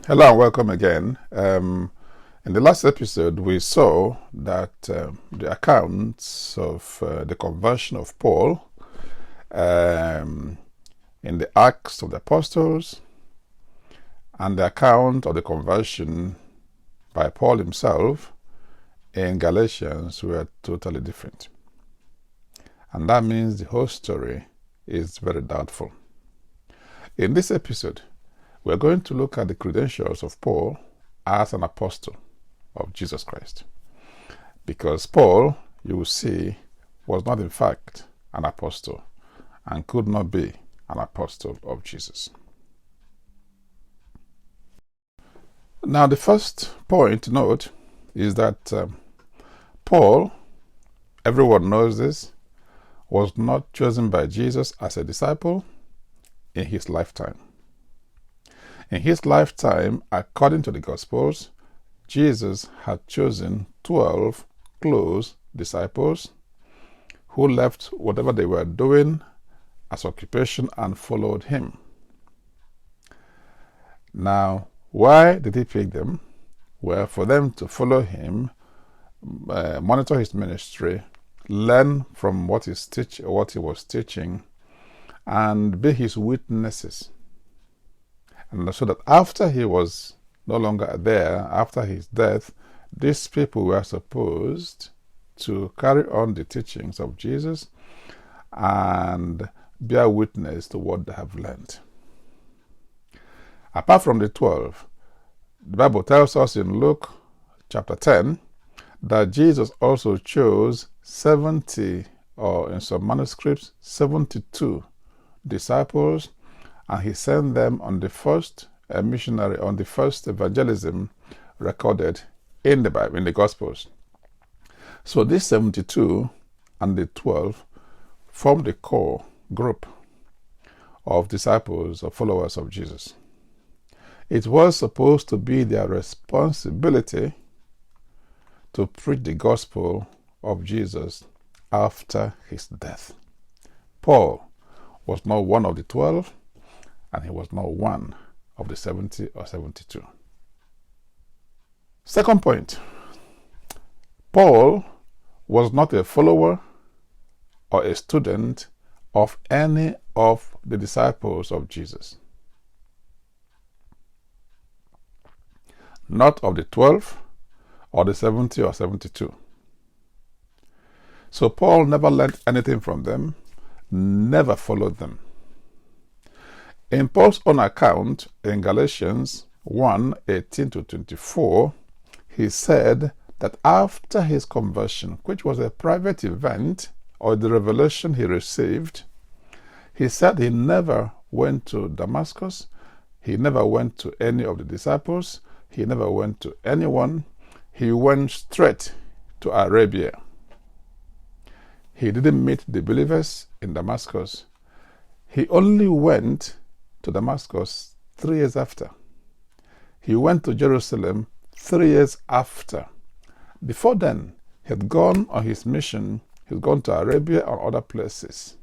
Hello and welcome again. In the last episode, we saw that the accounts of the conversion of Paul in the Acts of the Apostles and the account of the conversion by Paul himself in Galatians were totally different. And that means the whole story is very doubtful. In this episode, we're going to look at the credentials of Paul as an apostle of Jesus Christ. Because Paul, you will see, was not in fact an apostle and could not be an apostle of Jesus. Now, the first point to note is that Paul, everyone knows this, was not chosen by Jesus as a disciple in his lifetime. In his lifetime, according to the Gospels, Jesus had chosen 12 close disciples who left whatever they were doing as occupation and followed him. Now, why did he pick them? Well, for them to follow him, monitor his ministry, learn from what he was teaching, and be his witnesses. And so that after he was no longer there, after his death, these people were supposed to carry on the teachings of Jesus and bear witness to what they have learned. Apart from the 12, the Bible tells us in Luke chapter 10 that Jesus also chose 70, or in some manuscripts, 72 disciples, and he sent them on the first missionary, on the first evangelism recorded in the Bible, in the Gospels. So these 72 and the 12 form the core group of disciples or followers of Jesus. It was supposed to be their responsibility to preach the gospel of Jesus after his death. Paul was not one of the 12, and he was not one of the 70 or 72. Second point, Paul was not a follower or a student of any of the disciples of Jesus. Not of the 12 or the 70 or 72. So Paul never learned anything from them, never followed them. In Paul's own account in Galatians 1:18-24, he said that after his conversion, which was a private event or the revelation he received, he said he never went to Damascus, he never went to any of the disciples, he never went to anyone, he went straight to Arabia. He didn't meet the believers in Damascus. He only went to Damascus 3 years after. He went to Jerusalem 3 years after. Before then, he had gone on his mission. He had gone to Arabia and other places.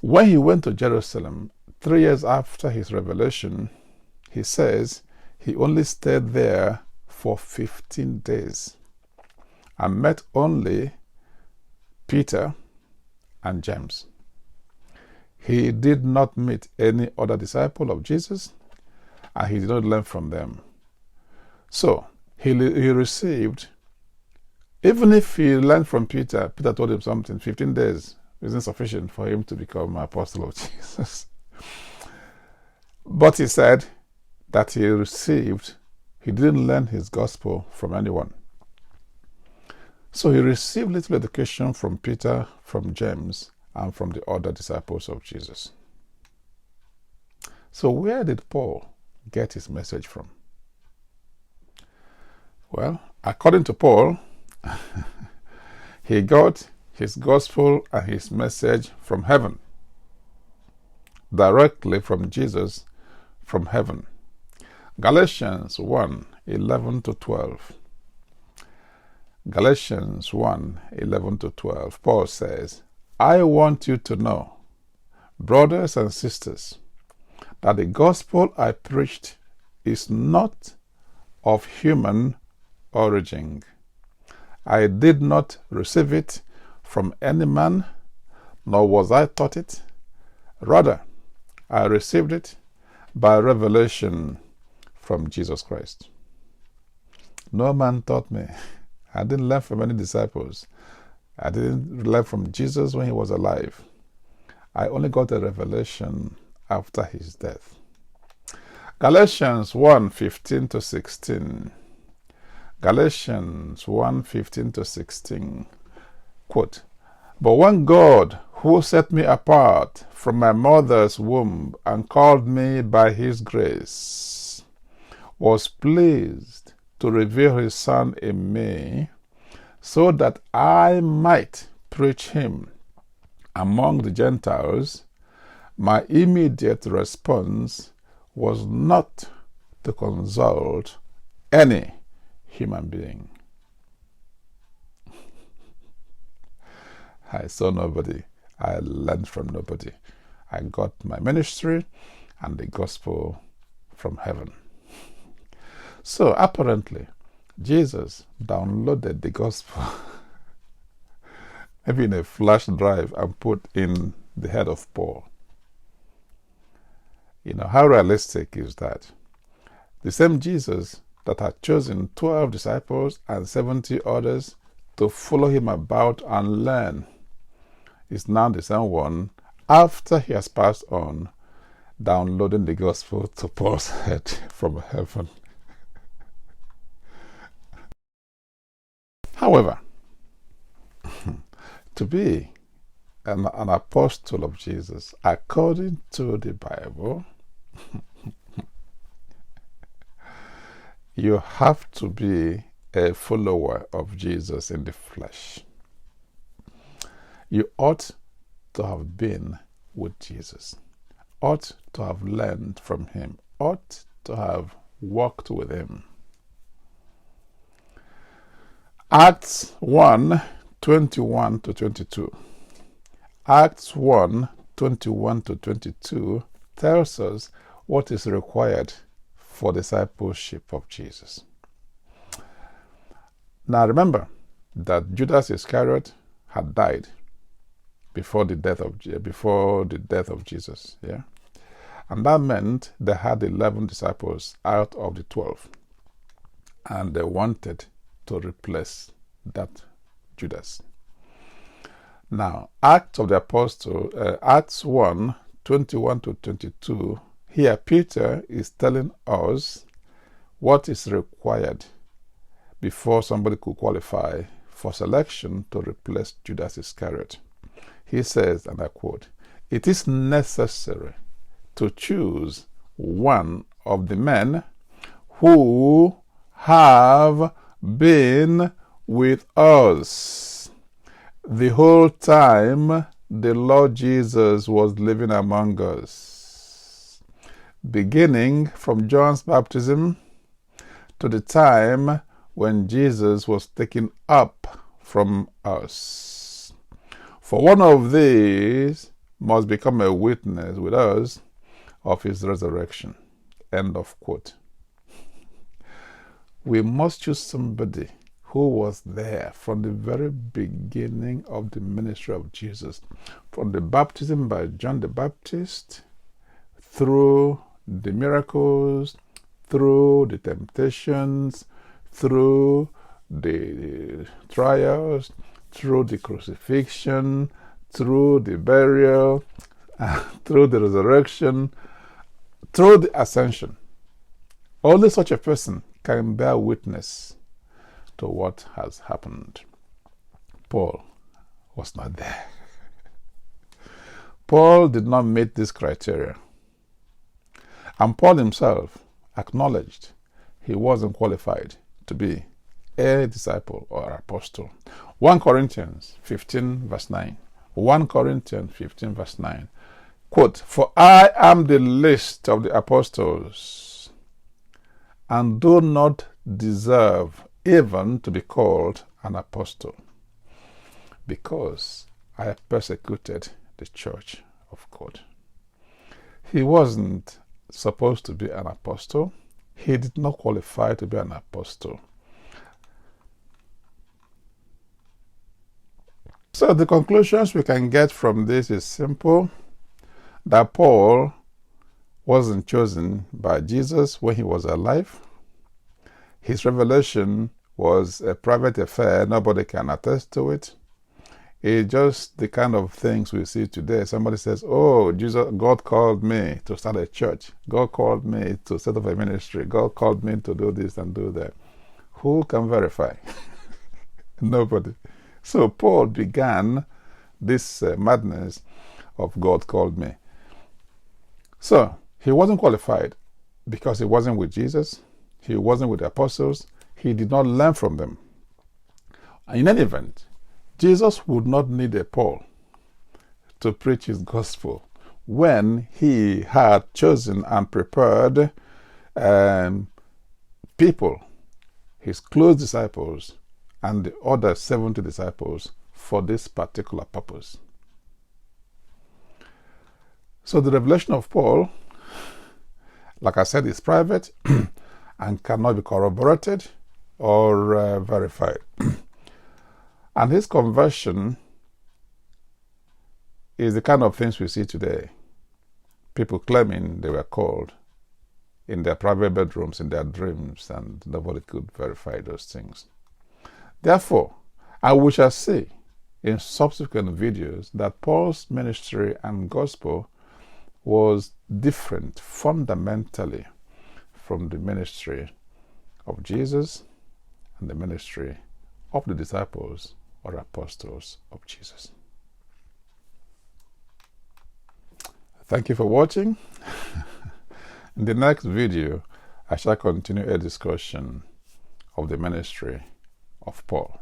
When he went to Jerusalem 3 years after his revelation, he says he only stayed there for 15 days and met only Peter and James. He did not meet any other disciple of Jesus, and he did not learn from them. So, he received, even if he learned from Peter, Peter told him something, 15 days isn't sufficient for him to become an apostle of Jesus. But he said that he didn't learn his gospel from anyone. So he received little education from Peter, from James, and from the other disciples of Jesus. So where did Paul get his message from? Well, according to Paul, he got his gospel and his message from heaven, directly from Jesus, from heaven. Galatians 1:11-12. Galatians 1:11-12, Paul says, I want you to know, brothers and sisters, that the gospel I preached is not of human origin. I did not receive it from any man, nor was I taught it. Rather, I received it by revelation from Jesus Christ. No man taught me. I didn't learn from any disciples. I didn't learn from Jesus when he was alive. I only got a revelation after his death. Galatians 1:15-16. Galatians 1:15-16. Quote, "But when God, who set me apart from my mother's womb and called me by his grace, was pleased to reveal his Son in me, so that I might preach him among the Gentiles, my immediate response was not to consult any human being." I saw nobody. I learned from nobody. I got my ministry and the gospel from heaven. So apparently, Jesus downloaded the gospel maybe in a flash drive and put in the head of Paul. How realistic is that? The same Jesus that had chosen 12 disciples and 70 others to follow him about and learn is now the same one, after he has passed on, downloading the gospel to Paul's head from heaven. However, to be an apostle of Jesus, according to the Bible, you have to be a follower of Jesus in the flesh. You ought to have been with Jesus, ought to have learned from him, ought to have walked with him. Acts 1:21-22. Acts 1:21-22 tells us what is required for discipleship of Jesus. Now remember that Judas Iscariot had died before the death of Jesus, yeah, and that meant they had 11 disciples out of the 12, and they wanted to replace that Judas. Now, Acts of the Apostle, Acts 1:21-22. Here, Peter is telling us what is required before somebody could qualify for selection to replace Judas Iscariot. He says, and I quote, "It is necessary to choose one of the men who have been with us the whole time the Lord Jesus was living among us, beginning from John's baptism to the time when Jesus was taken up from us. For one of these must become a witness with us of his resurrection." End of quote. We must choose somebody who was there from the very beginning of the ministry of Jesus, from the baptism by John the Baptist, through the miracles, through the temptations, through the trials, through the crucifixion, through the burial, through the resurrection, through the ascension. Only such a person can bear witness to what has happened. Paul was not there. Paul did not meet this criteria. And Paul himself acknowledged he wasn't qualified to be a disciple or apostle. 1 Corinthians 15 verse 9. 1 Corinthians 15 verse 9. Quote, "For I am the least of the apostles, and do not deserve even to be called an apostle, because I persecuted the church of God." He wasn't supposed to be an apostle. He did not qualify to be an apostle. So the conclusions we can get from this is simple, that Paul wasn't chosen by Jesus when he was alive. His revelation was a private affair. Nobody can attest to it. It's just the kind of things we see today. Somebody says, oh, God called me to start a church. God called me to set up a ministry. God called me to do this and do that. Who can verify? Nobody. So Paul began this madness of God called me. So he wasn't qualified because he wasn't with Jesus. He wasn't with the apostles. He did not learn from them. In any event, Jesus would not need a Paul to preach his gospel when he had chosen and prepared people, his close disciples, and the other 70 disciples for this particular purpose. So the revelation of Paul, like I said, is private and cannot be corroborated or verified. And his conversion is the kind of things we see today. People claiming they were called in their private bedrooms, in their dreams, and nobody could verify those things. Therefore, we shall see in subsequent videos that Paul's ministry and gospel was different fundamentally from the ministry of Jesus and the ministry of the disciples or apostles of Jesus. Thank you for watching. In the next video, I shall continue a discussion of the ministry of Paul.